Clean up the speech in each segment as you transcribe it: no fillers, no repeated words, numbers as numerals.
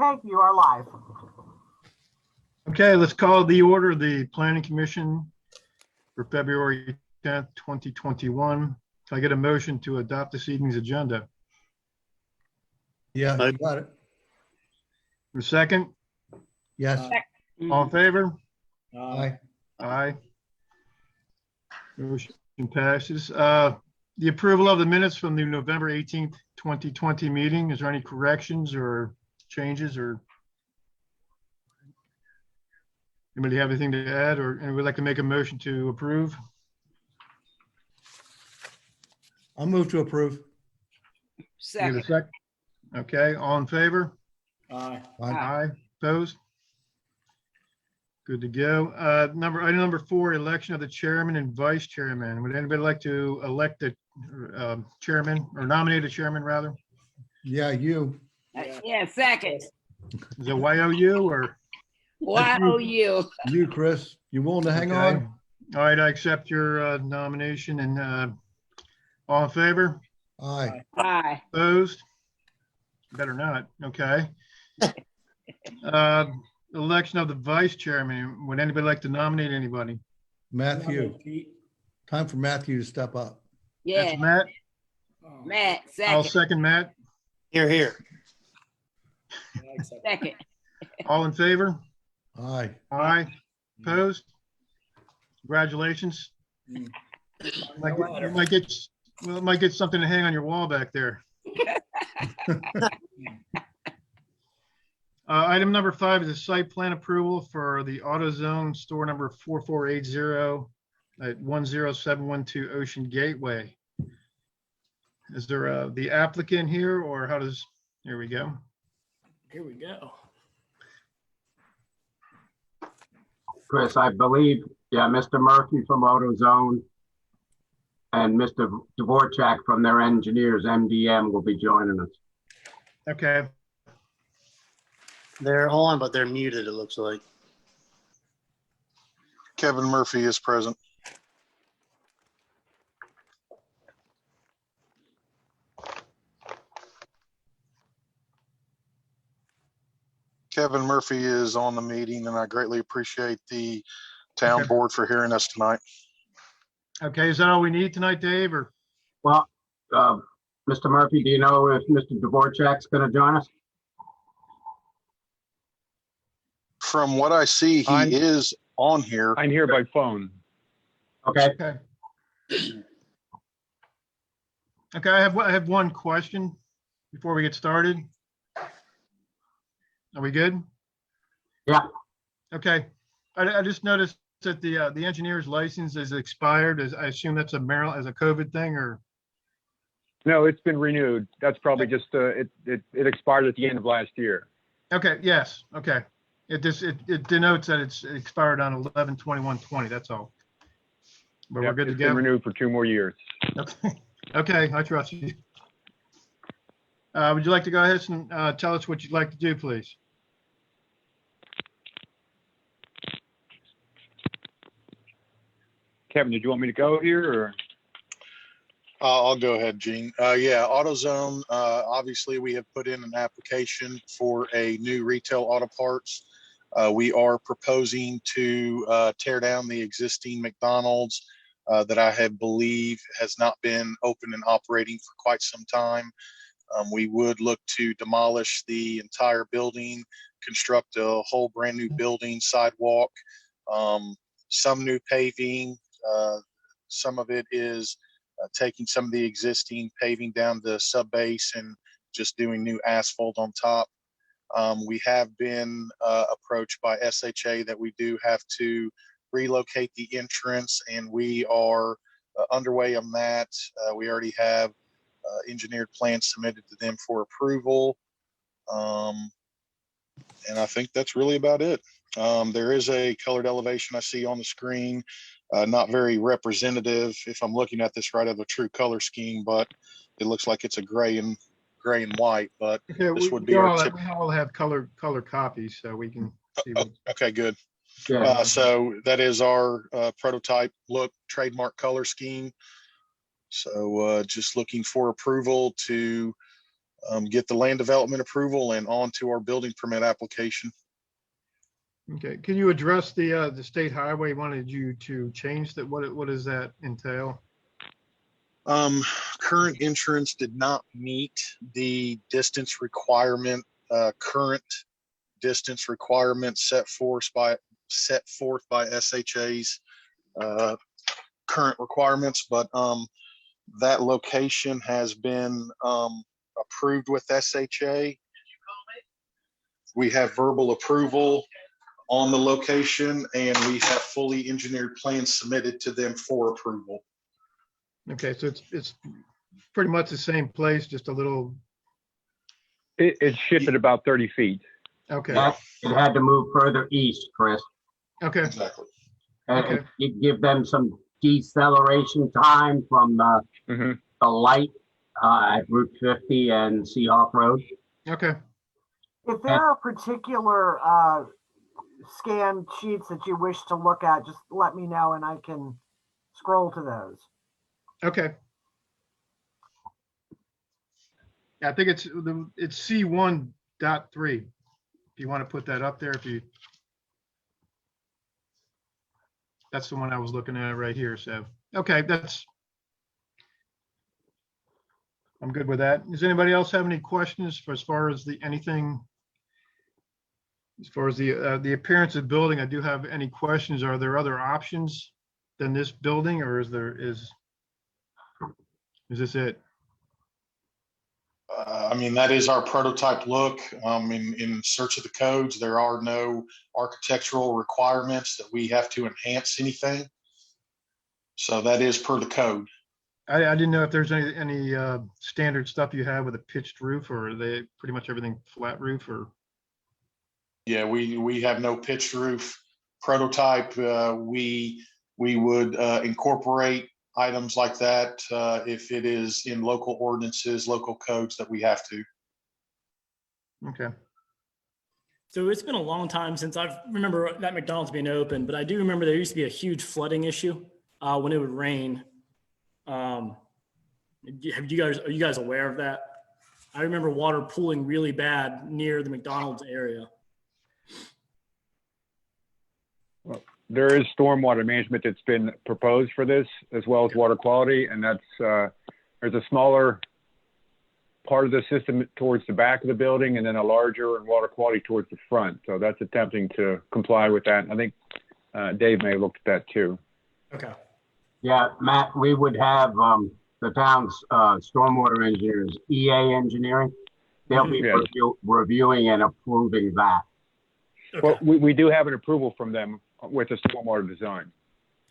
Okay, you are live. Okay, let's call the order of the Planning Commission for February 10th, 2021. Can I get a motion to adopt this evening's agenda? Yeah, you got it. A second? Yes. All in favor? Aye. Aye. Motion passes. The approval of the minutes from the November 18th, 2020 meeting. Is there any corrections or changes or anybody have anything to add or would like to make a motion to approve? I'll move to approve. Give Second. a sec. Okay, all in favor? Aye. Aye. Opposed? Good to go. Item number 4, election of the chairman and vice chairman. Would anybody like to elect a chairman or nominate a chairman rather? Yeah, you. Yeah, second. Is it YOU or? YOU. You, Chris. You willing to hang Okay. on? All right, I accept your nomination and all in favor? Aye. Aye. Opposed? Better not. Okay. Election of the vice chairman. Would anybody like to nominate anybody? Matthew. Time for Matthew to step up. Yeah, That's Matt. Matt, I'll second. second Matt. Here. Second. All in favor? Aye. Aye. Opposed? Congratulations. You might get something to hang on your wall back there. Item number 5 is a site plan approval for the AutoZone store number 4480 at 10712 Ocean Gateway. Is there the applicant here or how does, here we go. Here we go. Chris, I believe, yeah, Mr. Murphy from AutoZone and Mr. Dvorak from their engineers, MDM, will be joining us. Okay, They're on, but they're muted, it looks like. Kevin Murphy is present. Kevin Murphy is on the meeting, and I greatly appreciate the town Okay. board for hearing us tonight. okay, is that all we need tonight, Dave, or? Well, Mr. Murphy, do you know if Mr. Dvorak's going to join us? From what I see, he I'm- is on here. I'm here by phone. Okay, Okay. Okay, I have one question before we get started. Are we good? Yeah. Okay, I just noticed that the engineer's license is expired. I assume that's a Maryland, as a COVID thing or? No, it's been renewed. That's probably just, it expired at the end of last year. Okay, yes, okay. It denotes that it's expired on 11/21/20, that's all. But we're Yep, good to it's been go. renewed for 2 more years. Okay, okay, I trust you. Would you like to go ahead and tell us what you'd like to do, please? Kevin, did you want me to go here or? I'll go ahead, Gene. Yeah, AutoZone, obviously we have put in an application for a new retail auto parts. We are proposing to tear down the existing McDonald's that I believe has not been open and operating for quite some time. We would look to demolish the entire building, construct a whole brand new building, sidewalk, some new paving. Some of it is taking some of the existing paving down the sub base and just doing new asphalt on top. We have been approached by SHA that we do have to relocate the entrance, and we are underway on that. We already have engineered plans submitted to them for approval. And I think that's really about it. There is a colored elevation I see on the screen. Not very representative if I'm looking at this right, of a true color scheme, but it looks like it's a gray and white, but Okay, this we would be our we all have color copies, so we can see. what- okay, good. yeah, So that is our prototype look trademark color scheme. So just looking for approval to get the land development approval and on to our building permit application. Okay, can you address the state highway wanted you to change that? What does that entail? Current insurance did not meet the distance requirement, current distance requirement set forth by SHA's current requirements, but that location has been approved with SHA. We have verbal approval on the location, and we have fully engineered plans submitted to them for approval. Okay, so it's pretty much the same place, just a little, It's shifted about 30 feet. okay, It had to move further east, Chris. okay, Exactly. And Okay. it give them some deceleration time from Mhm. the light at Route 50 and Seahawk Road. okay. If there are particular scanned sheets that you wish to look at, just let me know and I can scroll to those. Okay. Yeah, I think it's C1.3. If you want to put that up there, that's the one I was looking at right here. So, okay, I'm good with that. Does anybody else have any questions as far as anything? As far as the appearance of the building, I do have any questions. Are there other options than this building, or is this it? I mean, that is our prototype look. In search of the codes, there are no architectural requirements that we have to enhance anything. So that is per the code. I didn't know if there's any standard stuff you have with a pitched roof, or are they pretty much everything flat roof, or? Yeah, we have no pitched roof prototype. We would incorporate items like that if it is in local ordinances, local codes that we have to. Okay. So it's been a long time since I remember that McDonald's being open, but I do remember there used to be a huge flooding issue when it would rain. Are you guys aware of that? I remember water pooling really bad near the McDonald's area. There is stormwater management that's been proposed for this, as well as water quality, and that's there's a smaller part of the system towards the back of the building, and then a larger in water quality towards the front. So that's attempting to comply with that. I think Dave may have looked at that too. Okay. Yeah, Matt, we would have the town's stormwater engineers, EA Engineering. They'll be Yeah. reviewing and approving that. Okay. Well, we do have an approval from them with the stormwater design.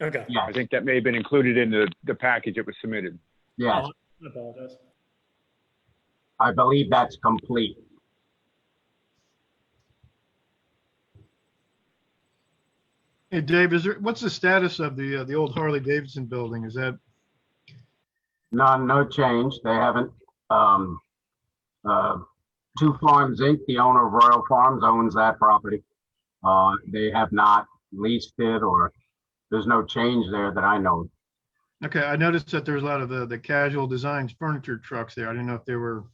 Okay. Yes, I think that may have been included in the package that was submitted. yes. I apologize. I believe that's complete. Hey, Dave, what's the status of the old Harley Davidson building? Is that, No change. They haven't, Two Farms Inc., the owner of Royal Farms, owns that property. They have not leased it, or there's no change there that I know. okay, I noticed that there's a lot of the casual designs furniture trucks there. I didn't know if they were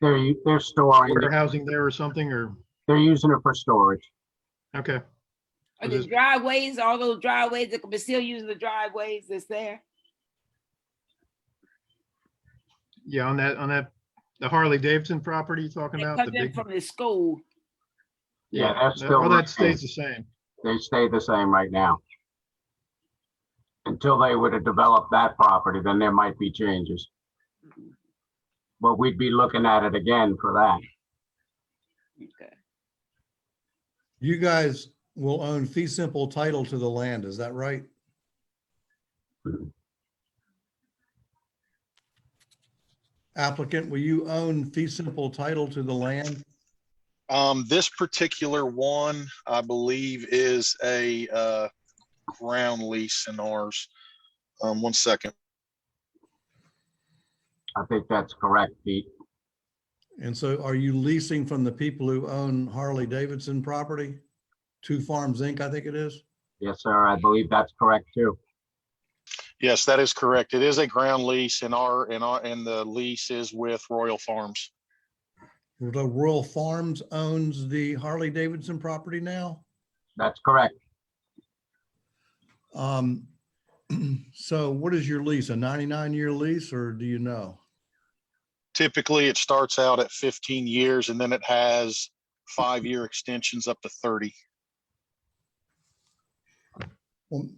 They're storing, warehousing there or something, or, they're using it for storage. okay. Are the driveways, all those driveways, that can still use the driveways that's there? Yeah, on that, the Harley Davidson property you're talking They about? come The in big, from the school. Yeah, that's still all that retained. stays the same. They stay the same right now. Until they would have developed that property, then there might be changes. But we'd be looking at it again for that. Okay. You guys will own fee simple title to the land, is that right? Applicant, will you own fee simple title to the land? This particular one, I believe, is a ground lease in ours. 1 second. I think that's correct, Pete. And so are you leasing from the people who own Harley Davidson property? Two Farms Inc., I think it is? Yes, sir. I believe that's correct too. Yes, that is correct. It is a ground lease and the lease is with Royal Farms. the Royal Farms owns the Harley Davidson property now. That's correct. So what is your lease? A 99-year lease, or do you know? Typically, it starts out at 15 years and then it has 5-year extensions up to 30. Well,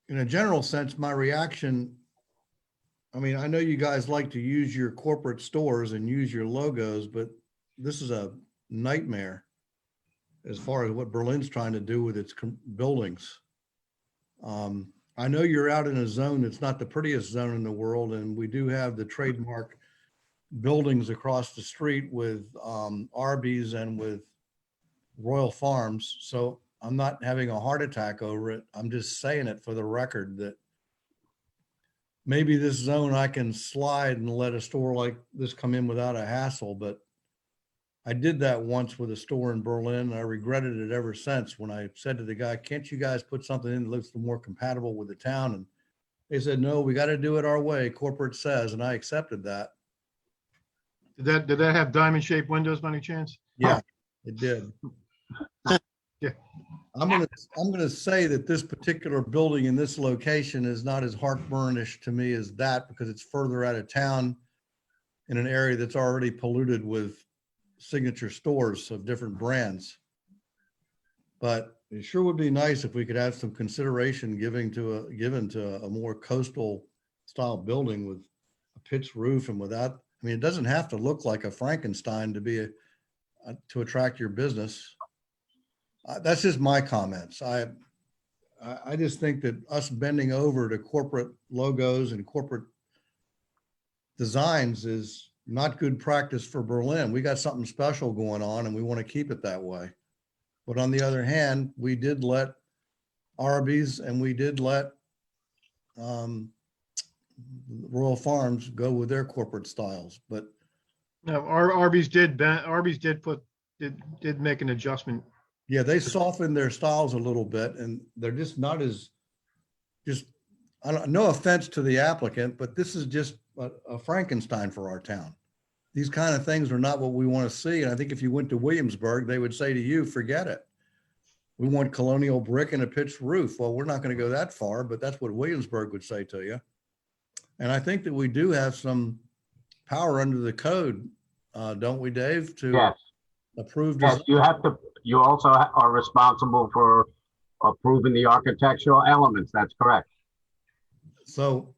in a general sense, my reaction, I mean, I know you guys like to use your corporate stores and use your logos, but this is a nightmare as far as what Berlin's trying to do with its buildings. I know you're out in a zone that's not the prettiest zone in the world, and we do have the trademark buildings across the street with Arby's and with Royal Farms. So I'm not having a heart attack over it. I'm just saying it for the record that maybe this zone I can slide and let a store like this come in without a hassle, but I did that once with a store in Berlin, and I regretted it ever since when I said to the guy, can't you guys put something in that looks more compatible with the town? And they said, no, we got to do it our way, corporate says, and I accepted that. Did that have diamond shaped windows by any chance? Yeah, it did. Yeah. I'm gonna say that this particular building in this location is not as heartburnish to me as that, because it's further out of town in an area that's already polluted with signature stores of different brands. But it sure would be nice if we could have some consideration given to a more coastal style building with a pitched roof and without, I mean, it doesn't have to look like a Frankenstein to be to attract your business. That's just my comments. I just think that us bending over to corporate logos and corporate designs is not good practice for Berlin. We got something special going on and we want to keep it that way. But on the other hand, we did let Arby's and we did let Royal Farms go with their corporate styles. But No, Arby's did make an adjustment. yeah, they softened their styles a little bit, and they're just not as I don't, no offense to the applicant, but this is just a Frankenstein for our town. These kind of things are not what we want to see. And I think if you went to Williamsburg, they would say to you, forget it. We want colonial brick and a pitched roof. Well, we're not going to go that far, but that's what Williamsburg would say to you. And I think that we do have some power under the code, don't we, Dave, to Yes. approve. Yes, you also are responsible for approving the architectural elements. That's correct. So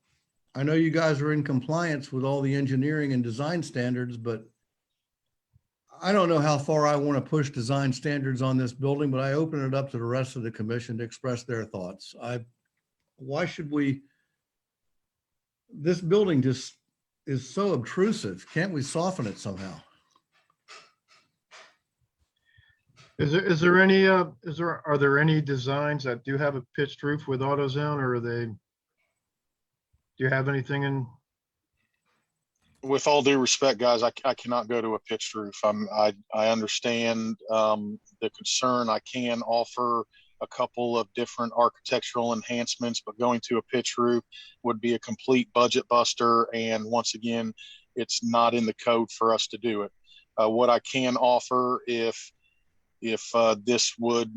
I know you guys are in compliance with all the engineering and design standards, but I don't know how far I want to push design standards on this building, but I open it up to the rest of the commission to express their thoughts. Why should we? This building just is so obtrusive. Can't we soften it somehow? Are there any designs that do have a pitched roof with AutoZone, or do you have anything in? With all due respect, guys, I cannot go to a pitched roof. I understand the concern. I can offer a couple of different architectural enhancements, but going to a pitched roof would be a complete budget buster. And once again, it's not in the code for us to do it. What I can offer, if this would,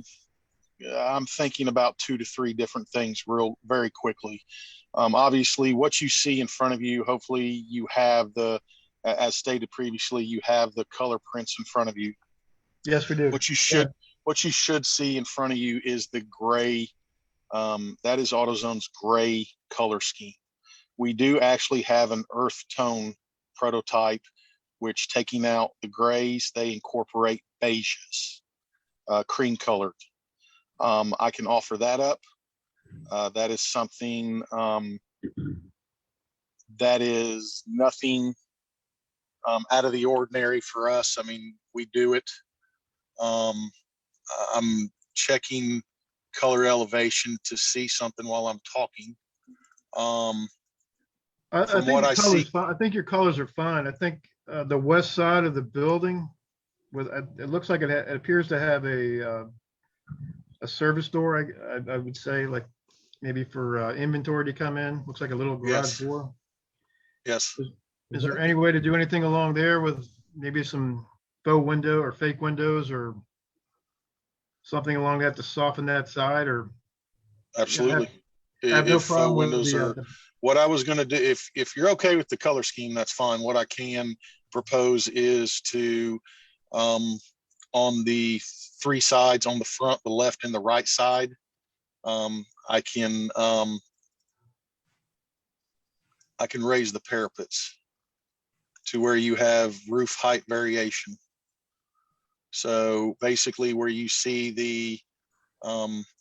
I'm thinking about 2 to 3 different things very quickly. Obviously, what you see in front of you, hopefully you have as stated previously, you have the color prints in front of you. Yes, we do. What you should see in front of you is the gray. That is AutoZone's gray color scheme. We do actually have an earth tone prototype, which, taking out the grays, they incorporate beiges, cream colored. I can offer that up. That is something that is nothing out of the ordinary for us. I mean, we do it. I'm checking color elevation to see something while I'm talking. I think your colors are fine. I think the west side of the building, it looks like it appears to have a service door. I would say, like maybe for inventory to come in. Looks like a little garage door. Yes. Is there any way to do anything along there with maybe some faux window or fake windows or something along that to soften that side or? Absolutely. I have no If faux problem with windows the, are, what I was gonna do, if you're okay with the color scheme, that's fine. What I can propose is to, on the three sides, on the front, the left and the right side, I can raise the parapets to where you have roof height variation. So basically where you see the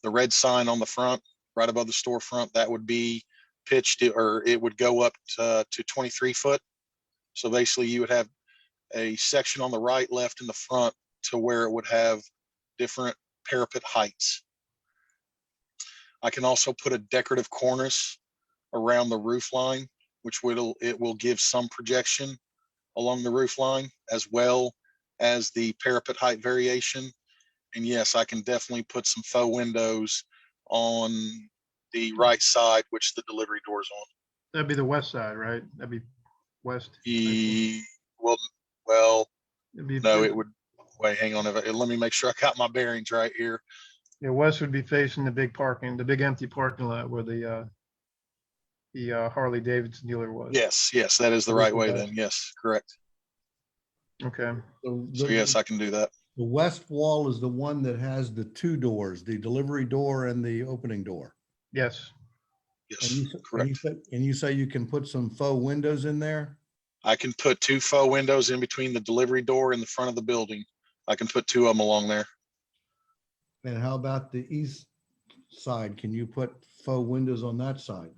red sign on the front, right above the storefront, that would be pitched, or it would go up to 23 foot. So basically you would have a section on the right, left, and the front to where it would have different parapet heights. I can also put a decorative cornice around the roof line, which will give some projection along the roof line, as well as the parapet height variation. And yes, I can definitely put some faux windows on the right side, which the delivery door is on. that'd be the west side, right? That'd be west. Well, It'd be- no, it would, wait, hang on. Let me make sure I got my bearings right here. Yeah, west would be facing the big empty parking lot where the Harley Davidson dealer was. Yes, that is the right way then. Yes, correct. Okay. The- So yes, I can do that. The west wall is the one that has the two doors, the delivery door and the opening door. Yes. Yes, And you correct. say you can put some faux windows in there? I can put two faux windows in between the delivery door and the front of the building. I can put two of them along there. And how about the east side? Can you put faux windows on that side?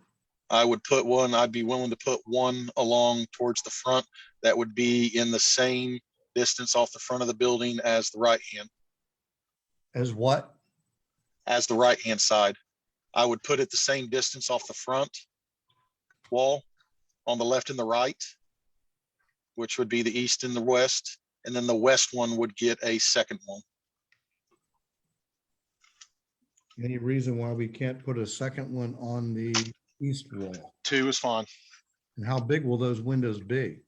I would put one, I'd be willing to put one along towards the front that would be in the same distance off the front of the building as the right hand, As what? as the right hand side. I would put it the same distance off the front wall on the left and the right, which would be the east and the west. And then the west one would get a second one. Any reason why we can't put a second one on the east wall? Two is fine. And how big will those windows be?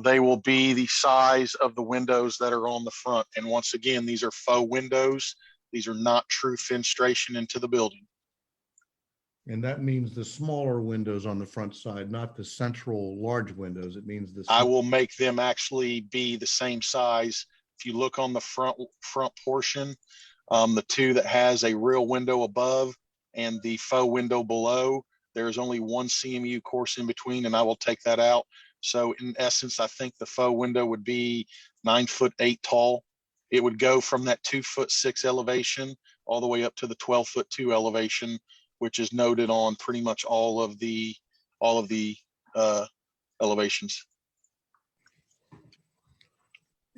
They will be the size of the windows that are on the front. And once again, these are faux windows. These are not true fenestration into the building. And that means the smaller windows on the front side, not the central large windows. It means the. I will make them actually be the same size. If you look on the front portion, the two that has a real window above and the faux window below, there's only one CMU course in between, and I will take that out. So in essence, I think the faux window would be 9'8" tall. It would go from that 2'6" elevation all the way up to the 12'2" elevation, which is noted on pretty much all of the elevations.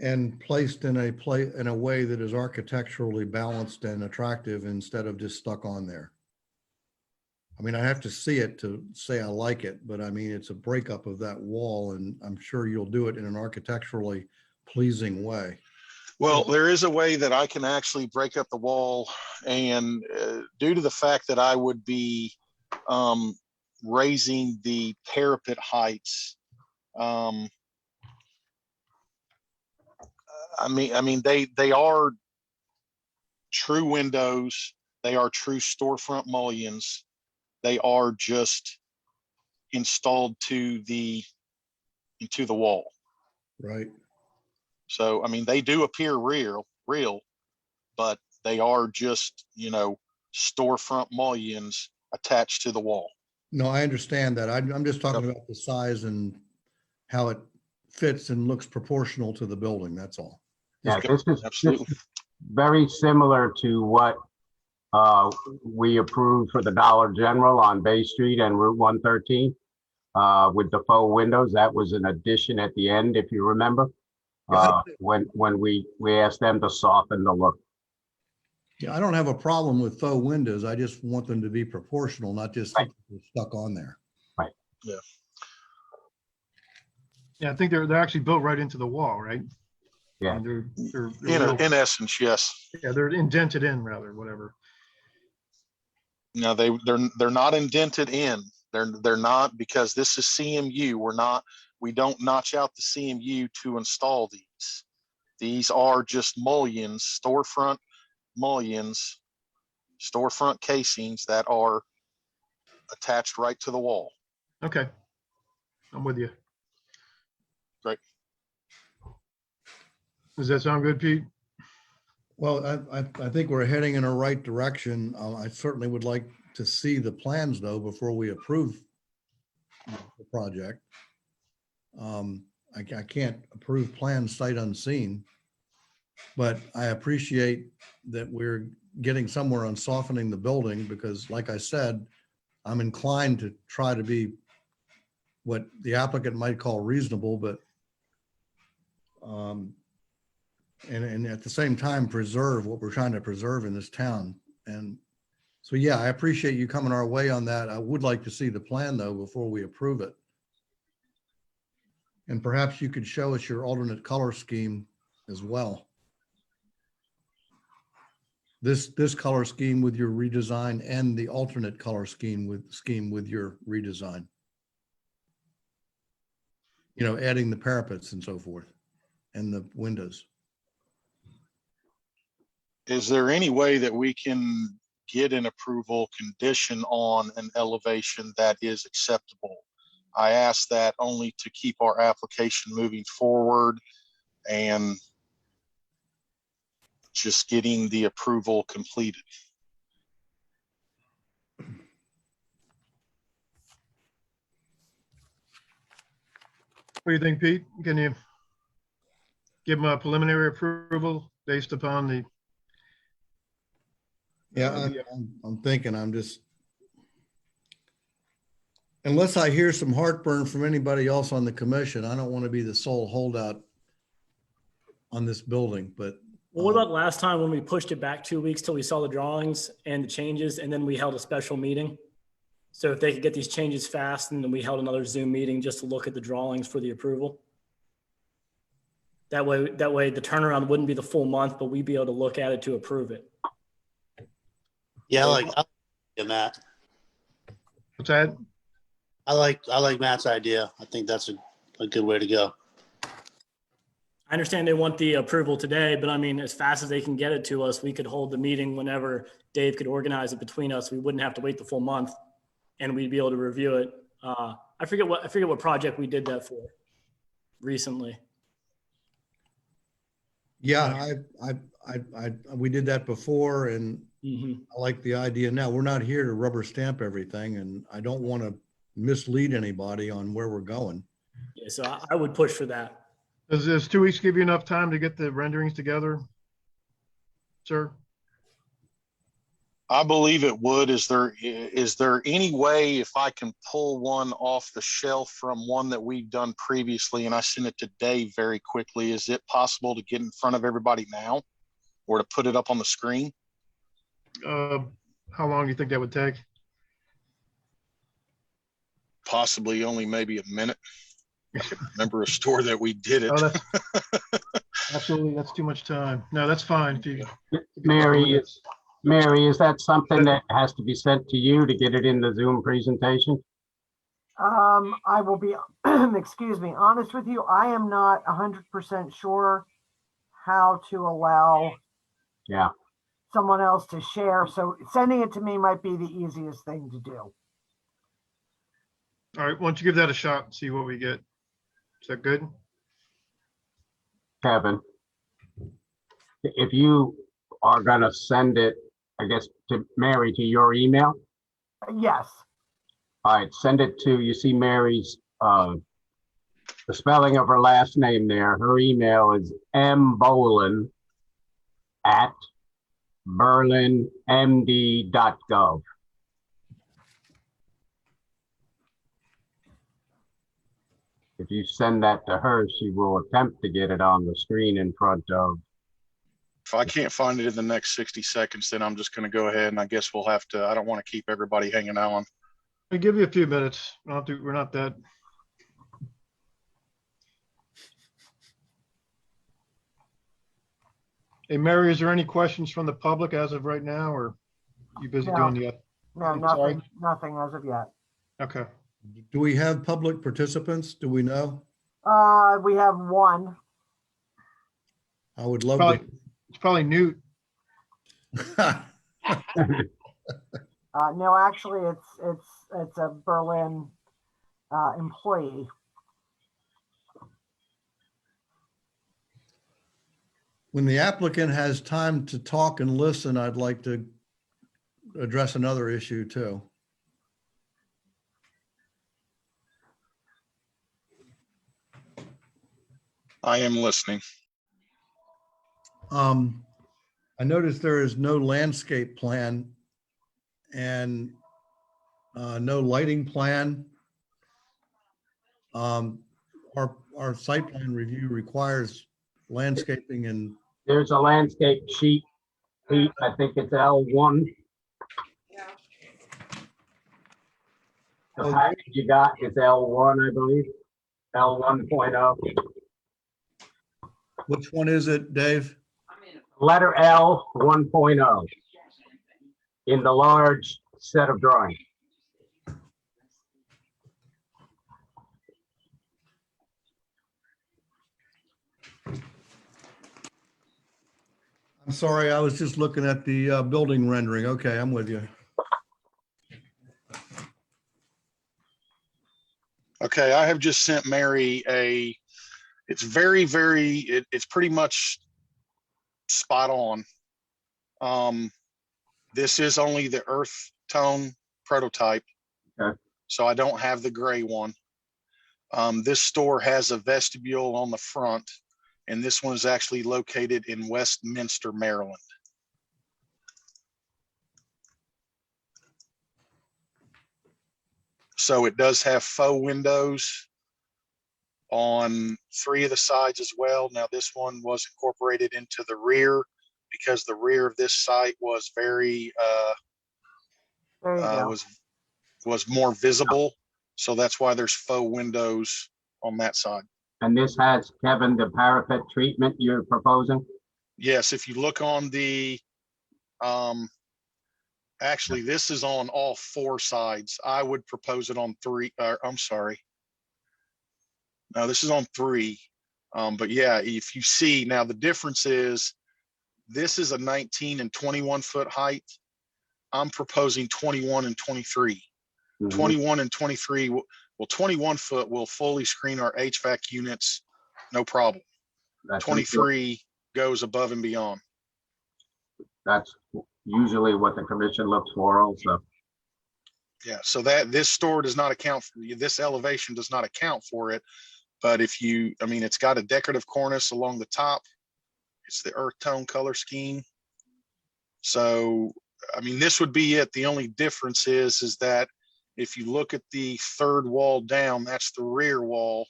And placed in a way that is architecturally balanced and attractive instead of just stuck on there. I mean, I have to see it to say I like it, but I mean, it's a breakup of that wall, and I'm sure you'll do it in an architecturally pleasing way. Well, there is a way that I can actually break up the wall, and due to the fact that I would be raising the parapet heights, I mean, they are true windows. They are true storefront mullions. They are just installed into the wall. Right. So, I mean, they do appear real, but they are just, storefront mullions attached to the wall. No, I understand that. I'm just talking about the size and how it fits and looks proportional to the building. That's all. Yeah, this Absolutely. is very similar to what we approved for the Dollar General on Bay Street and Route 113 with the faux windows. That was an addition at the end, if you remember, when we asked them to soften the look. Yeah, I don't have a problem with faux windows. I just want them to be proportional, not just Right. stuck on there. Yeah, I think they're actually built right into the wall, right? Yeah. And they're In essence, yes. yeah, they're indented in rather, whatever. No, they're not indented in. They're not, because this is CMU. We don't notch out the CMU to install these. These are just mullions, storefront mullions, storefront casings that are attached right to the wall. Okay. I'm with you. Great. Does that sound good, Pete? Well, I think we're heading in the right direction. I certainly would like to see the plans though, before we approve the project. I can't approve plans sight unseen, but I appreciate that we're getting somewhere on softening the building because like I said, I'm inclined to try to be what the applicant might call reasonable, but and at the same time, preserve what we're trying to preserve in this town. And so, yeah, I appreciate you coming our way on that. I would like to see the plan though, before we approve it. And perhaps you could show us your alternate color scheme as well. This color scheme with your redesign and the alternate color scheme with your redesign. You know, adding the parapets and so forth and the windows. Is there any way that we can get an approval condition on an elevation that is acceptable? I ask that only to keep our application moving forward and just getting the approval completed. What do you think, Pete? Can you give them a preliminary approval based upon the, Yeah, I'm thinking, unless I hear some heartburn from anybody else on the commission, I don't want to be the sole holdout on this building, but. Well, what about last time when we pushed it back 2 weeks till we saw the drawings and the changes, and then we held a special meeting? So if they could get these changes fast, and then we held another Zoom meeting just to look at the drawings for the approval. That way the turnaround wouldn't be the full month, but we'd be able to look at it to approve it. Yeah, I like Matt. what's that? I like Matt's idea. I think that's a good way to go. I understand they want the approval today, but I mean, as fast as they can get it to us, we could hold the meeting whenever Dave could organize it between us. We wouldn't have to wait the full month and we'd be able to review it. I forget what project we did that for recently. Yeah, we did that before and Mm-hmm. I like the idea now. We're not here to rubber stamp everything and I don't want to mislead anybody on where we're going. Yeah, so I would push for that. Does 2 weeks give you enough time to get the renderings together, sir? I believe it would. Is there any way if I can pull one off the shelf from one that we've done previously and I send it to Dave very quickly? Is it possible to get in front of everybody now or to put it up on the screen? How long do you think that would take? Possibly only maybe a minute. I can remember a store that we did it. Oh, absolutely, that's too much time. No, that's fine. If you, Mary, is that something that has to be sent to you to get it in the Zoom presentation? I will be, excuse me, honest with you. I am not 100% sure how to allow Yeah. someone else to share. So sending it to me might be the easiest thing to do. all right, why don't you give that a shot and see what we get? Is that good? Kevin, if you are gonna send it, I guess, to Mary, to your email, Yes. all right, send it to, you see Mary's, the spelling of her last name there. Her email is mboland@berlinmd.gov. If you send that to her, she will attempt to get it on the screen in front of. If I can't find it in the next 60 seconds, then I'm just going to go ahead and I guess we'll have to, I don't want to keep everybody hanging on. I'll give you a few minutes. We're not that. Hey, Mary, is there any questions from the public as of right now, or you busy No. doing the, No, I'm sorry. nothing as of yet. okay. Do we have public participants? Do we know? We have one. I would love Probably, it's probably Newt. to. No, actually, it's a Berlin employee. When the applicant has time to talk and listen, I'd like to address another issue too. I am listening. I noticed there is no landscape plan and no lighting plan. Our site plan review requires landscaping and There's a landscape sheet, Pete, I think it's L1. The package you got is L1, I believe, L1.0. which one is it, Dave? Letter L 1.0 in the large set of drawings. I'm sorry, I was just looking at the building rendering. Okay, I'm with you. Okay, I have just sent Mary it's it's pretty much spot on. This is only the earth tone prototype. Okay. So I don't have the gray one. This store has a vestibule on the front, and this one is actually located in Westminster, Maryland. So it does have faux windows on 3 of the sides as well. Now this one was incorporated into the rear because the rear of this site was very There you go. was more visible. So that's why there's faux windows on that side. And this has, Kevin, the parapet treatment you're proposing? Yes, if you look on the actually this is on all 4 sides. I would propose it on 3, I'm sorry. No, this is on 3. But yeah, if you see now, the difference is this is a 19 and 21 foot height. I'm proposing 21 and 23. 21 and 23, well, 21 foot will fully screen our HVAC units, no problem. That's 23 goes above and beyond. That's usually what the commission looks for also. Yeah, so that this store does not account for, this elevation does not account for it. But if you, I mean, it's got a decorative cornice along the top. It's the earth tone color scheme. So, I mean, this would be it. The only difference is that if you look at the 3rd wall down, that's the rear wall.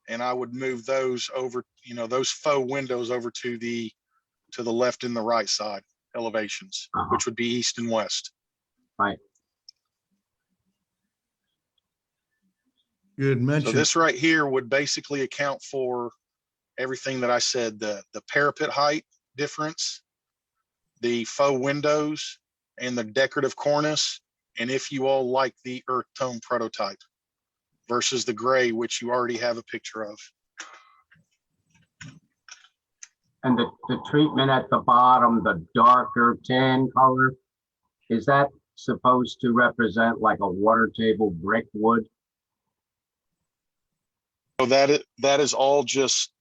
And I would move those over, you know, those faux windows over to the left and the right side elevations, which would be east and west. Right. You had So mentioned, this right here would basically account for everything that I said, the parapet height difference, the faux windows, and the decorative cornice. And if you all like the earth tone prototype versus the gray, which you already have a picture of. And the treatment at the bottom, the darker tan color, is that supposed to represent like a water table brick wood? So that is all just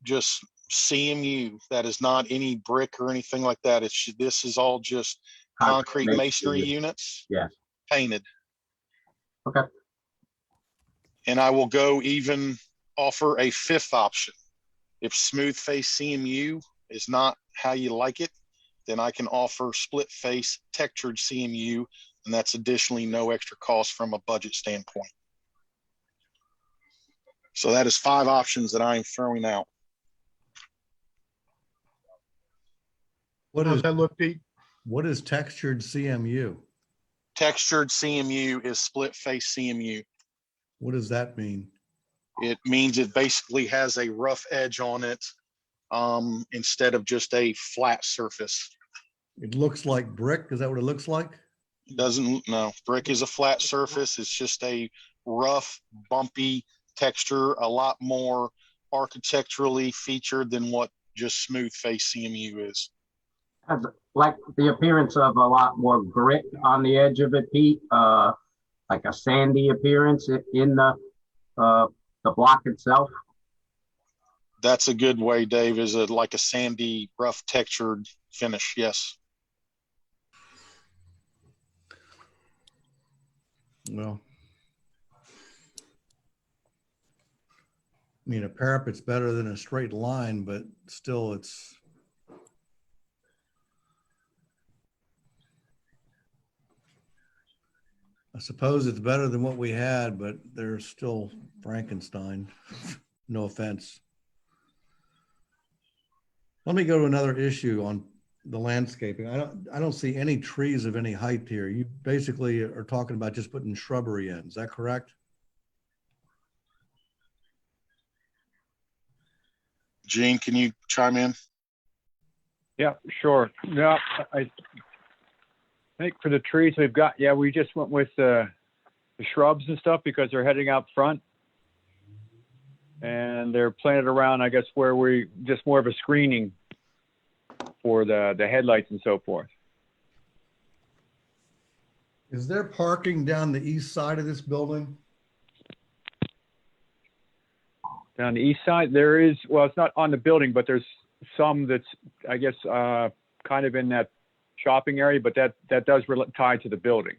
CMU. That is not any brick or anything like that. This is all just concrete masonry units. Yes. Painted. Okay. And I will go even offer a 5th option. If smooth face CMU is not how you like it, then I can offer split face textured CMU, and that's additionally no extra cost from a budget standpoint. So that is 5 options that I am throwing out. what How's is, that look, Pete? what is textured CMU? Textured CMU is split face CMU. What does that mean? It means it basically has a rough edge on it instead of just a flat surface. It looks like brick. Is that what it looks like? No, brick is a flat surface. It's just a rough, bumpy texture, a lot more architecturally featured than what just smooth face CMU is. Has like the appearance of a lot more grit on the edge of it, Pete, like a sandy appearance in the block itself. That's a good way, Dave, is like a sandy, rough textured finish. Yes. Well, I mean, a parapet's better than a straight line, but still it's. I suppose it's better than what we had, but there's still Frankenstein. No offense. Let me go to another issue on the landscaping. I don't see any trees of any height here. You basically are talking about just putting shrubbery in. Is that correct? Gene, can you chime in? Yeah, sure. Yeah, I think for the trees we've got, yeah, we just went with the shrubs and stuff because they're heading out front. And they're planted around, I guess, where we just more of a screening for the headlights and so forth. Is there parking down the east side of this building? Down the east side, there is, well, it's not on the building, but there's some that's, I guess, kind of in that shopping area, but that does tie to the building.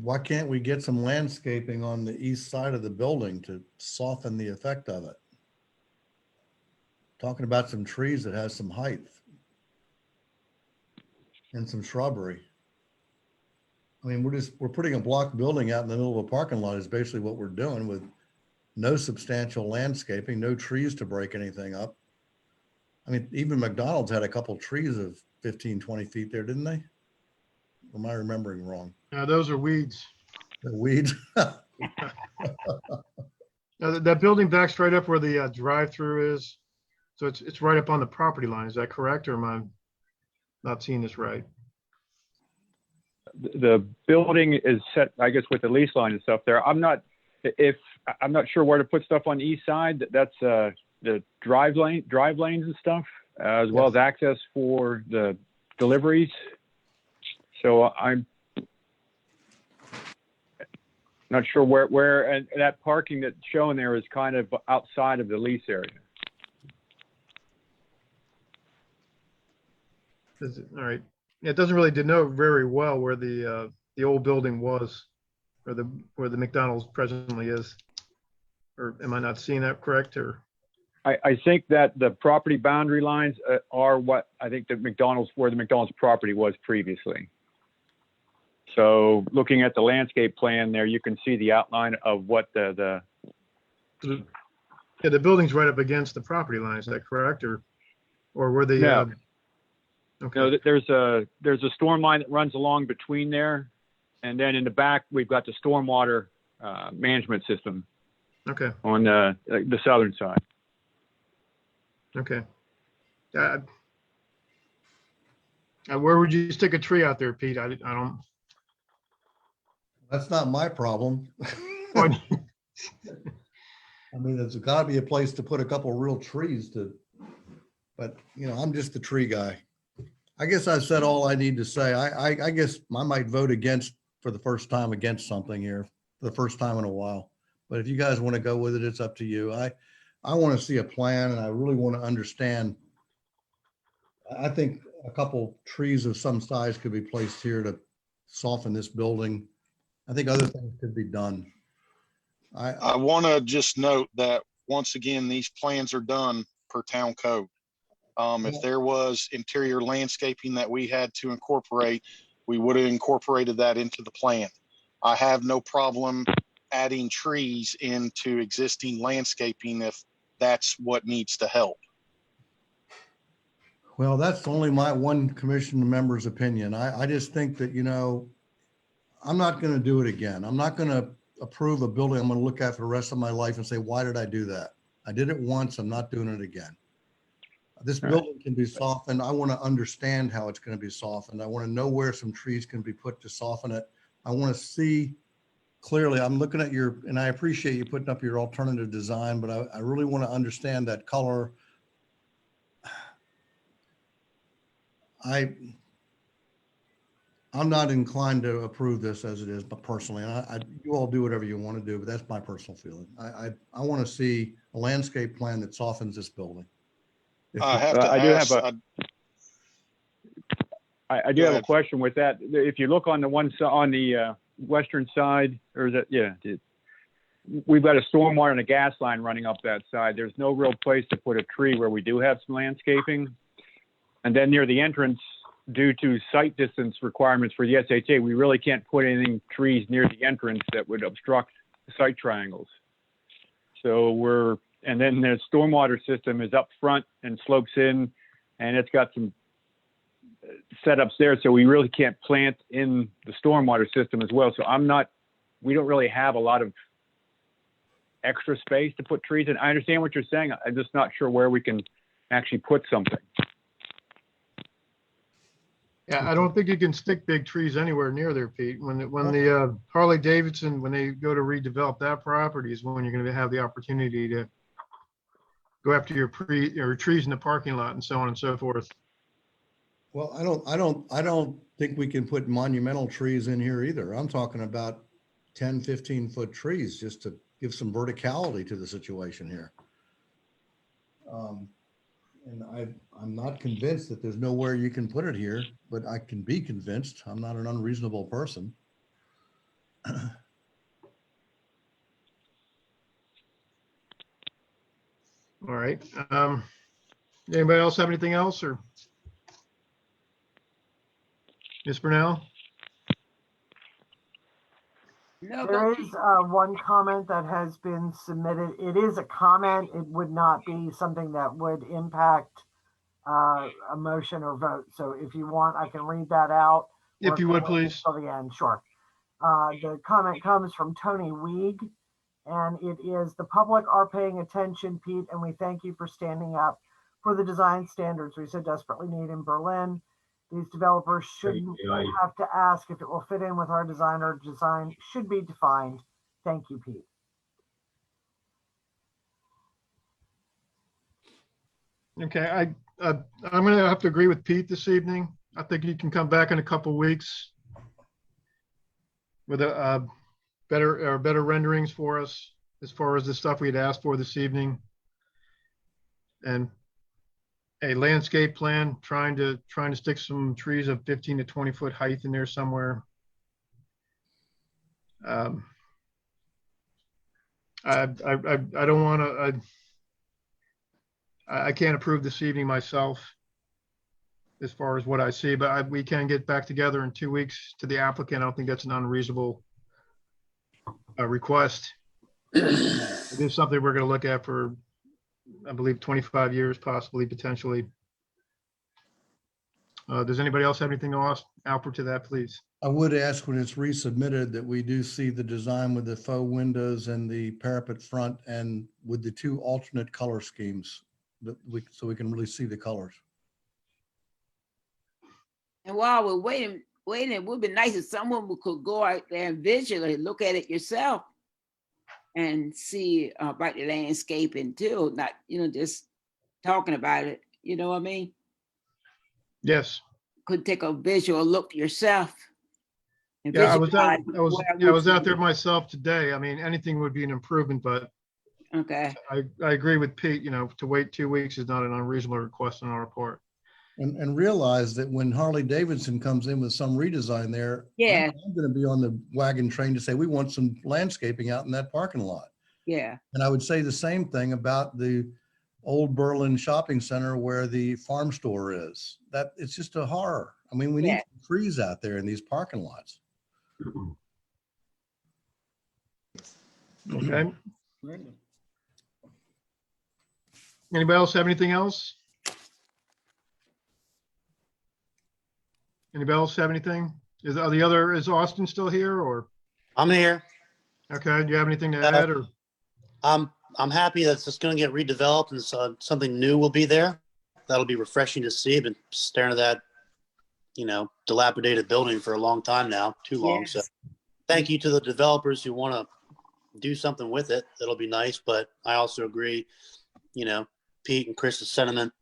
Why can't we get some landscaping on the east side of the building to soften the effect of it? Talking about some trees that has some height and some shrubbery. I mean, we're putting a block building out in the middle of a parking lot is basically what we're doing with no substantial landscaping, no trees to break anything up. I mean, even McDonald's had a couple trees of 15, 20 feet there, didn't they? Or am I remembering wrong? Those are weeds. The weeds. That building backs right up where the drive-through is. So it's right up on the property line. Is that correct? Or am I not seeing this right? The building is set, I guess, with the lease line and stuff there. I'm not sure where to put stuff on the east side. That's the drive lanes and stuff, as well as access for the deliveries. So I'm not sure where and that parking that's shown there is kind of outside of the lease area. All right. It doesn't really denote very well where the old building was, or where the McDonald's presently is. Or am I not seeing that correct? Or I think that the property boundary lines are what I think where the McDonald's property was previously. So looking at the landscape plan there, you can see the outline of what the building's right up against the property line. Is that correct? Or where the No. Okay. No, there's a storm line that runs along between there, and then in the back we've got the stormwater management system. Okay. On the southern side. Okay. Where would you stick a tree out there, Pete? I don't. That's not my problem. What? I mean, there's got to be a place to put a couple real trees but you know, I'm just the tree guy. I guess I've said all I need to say. I guess I might vote for the first time against something here, for the first time in a while. But if you guys want to go with it, it's up to you. I want to see a plan, and I really want to understand. I think a couple trees of some size could be placed here to soften this building. I think other things could be done. I want to just note that once again, these plans are done per town code. If there was interior landscaping that we had to incorporate, we would have incorporated that into the plan. I have no problem adding trees into existing landscaping if that's what needs to help. Well, that's only my one commission member's opinion. I just think that, you know, I'm not going to do it again. I'm not going to approve a building I'm going to look at for the rest of my life and say, why did I do that? I did it once. I'm not doing it again. This building can be softened. I want to understand how it's going to be softened. I want to know where some trees can be put to soften it. I want to see clearly, I'm looking at your, and I appreciate you putting up your alternative design, but I really want to understand that color. I'm not inclined to approve this as it is, but personally, and you all do whatever you want to do, but that's my personal feeling. I want to see a landscape plan that softens this building. I have to I do ask, have I do Go have a ahead. question with that. If you look on the on the western side, or is that, yeah, we've got a stormwater and a gas line running up that side. There's no real place to put a tree where we do have some landscaping. And then near the entrance, due to site distance requirements for the SHA, we really can't put any trees near the entrance that would obstruct the site triangles. So and then the stormwater system is up front and slopes in, and it's got some setups there. So we really can't plant in the stormwater system as well. So we don't really have a lot of extra space to put trees in. I understand what you're saying. I'm just not sure where we can actually put something. Yeah, I don't think you can stick big trees anywhere near there, Pete. When the Harley Davidson, when they go to redevelop that property is when you're going to have the opportunity to go after your trees in the parking lot and so on and so forth. Well, I don't think we can put monumental trees in here either. I'm talking about 10, 15-foot trees just to give some verticality to the situation here. And I'm not convinced that there's nowhere you can put it here, but I can be convinced. I'm not an unreasonable person. All right. Anybody else have anything else, or? Ms. Brunel? No, There go. is one comment that has been submitted. It is a comment. It would not be something that would impact a motion or vote. So if you want, I can read that out. If you would, wait please. Till the end, sure. The comment comes from Tony Weig, and it is, the public are paying attention, Pete, and we thank you for standing up for the design standards we so desperately need in Berlin. These developers shouldn't have to ask if it will fit in with our design, or design should be defined. Thank you, Pete. Okay, I'm going to have to agree with Pete this evening. I think you can come back in a couple of weeks with a better renderings for us as far as the stuff we had asked for this evening, and a landscape plan, trying to stick some trees of 15 to 20-foot height in there somewhere. I don't want to. I can't approve this evening myself as far as what I see, but we can get back together in 2 weeks to the applicant. I don't think that's an unreasonable request. It is something we're going to look at for, I believe, 25 years, possibly, potentially. Does anybody else have anything to offer to that, please? I would ask when it's resubmitted that we do see the design with the faux windows and the parapet front, and with the two alternate color schemes, so we can really see the colors. And while we're waiting, it would be nice if someone could go out there and visually look at it yourself and see about the landscaping too, not, just talking about it. You know what I mean? Yes. Could take a visual look yourself. And Yeah, I was visualize out there myself today. I mean, anything would be an improvement, but Okay. I agree with Pete, to wait 2 weeks is not an unreasonable request on our part. And realize that when Harley Davidson comes in with some redesign there, Yeah. I'm going to be on the wagon train to say, we want some landscaping out in that parking lot. Yeah. And I would say the same thing about the old Berlin shopping center where the farm store is. That it's just a horror. I mean, we need trees out there in these parking lots. Okay. Anybody else have anything else? Anybody else have anything? Is Austin still here, or? I'm here. Okay, do you have anything to add, or? I'm happy that it's going to get redeveloped and so something new will be there. That'll be refreshing to see. I've been staring at that, dilapidated building for a long time now, too long. Yes. So thank you to the developers who want to do something with it. That'll be nice, but I also agree, Pete and Chris's sentiment,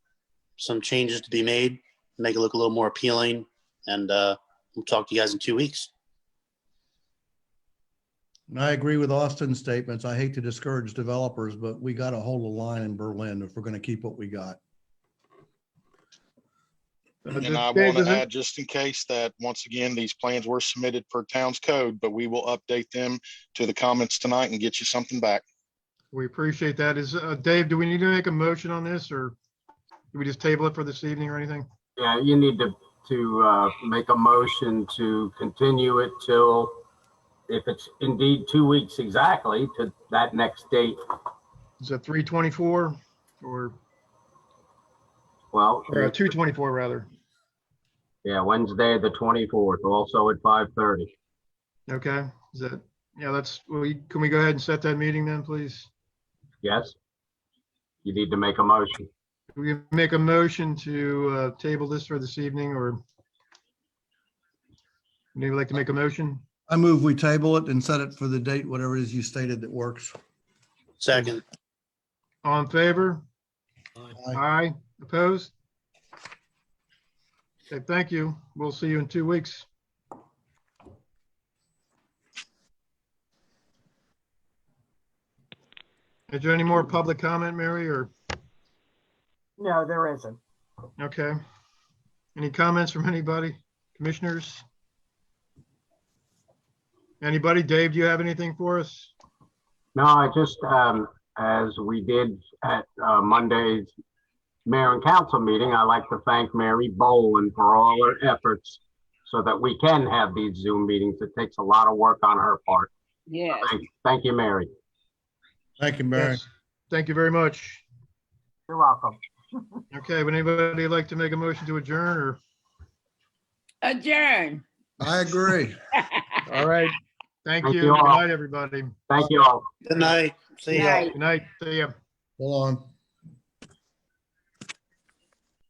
some changes to be made, make it look a little more appealing, and we'll talk to you guys in 2 weeks. And I agree with Austin's statements. I hate to discourage developers, but we got to hold a line in Berlin if we're going to keep what we got. And I Dave, want does to it- add, just in case, that once again, these plans were submitted per town's code, but we will update them to the comments tonight and get you something back. We appreciate that. Dave, do we need to make a motion on this, or do we just table it for this evening or anything? Yeah, you need to make a motion to continue it till, if it's indeed 2 weeks exactly, to that next date. Is it 3/24 or Well, 2/24 rather? yeah, Wednesday, the 24th, also at 5:30. Okay, can we go ahead and set that meeting then, please? Yes? You need to make a motion. We make a motion to table this for this evening, or maybe like to make a motion? I move we table it and set it for the date, whatever it is you stated that works. Second. All in favor? Aye. Aye. Opposed? Okay, thank you. We'll see you in 2 weeks. Is there any more public comment, Mary, or, No, there isn't. okay? Any comments from anybody? Commissioners? Anybody? Dave, do you have anything for us? No, I just, as we did at Monday's mayor and council meeting, I'd like to thank Mary Boland for all her efforts so that we can have these Zoom meetings. It takes a lot of work on her part. Yes. Thank you, Mary. Thank you, Mary. Yes. Thank you very much. You're welcome. Okay, would anybody like to make a motion to adjourn, or? Adjourn. I agree. All right. Thank Thank you. you Good all. night, everybody. Thank you all. Good night. See ya. Night. Good night. See ya. Hold on.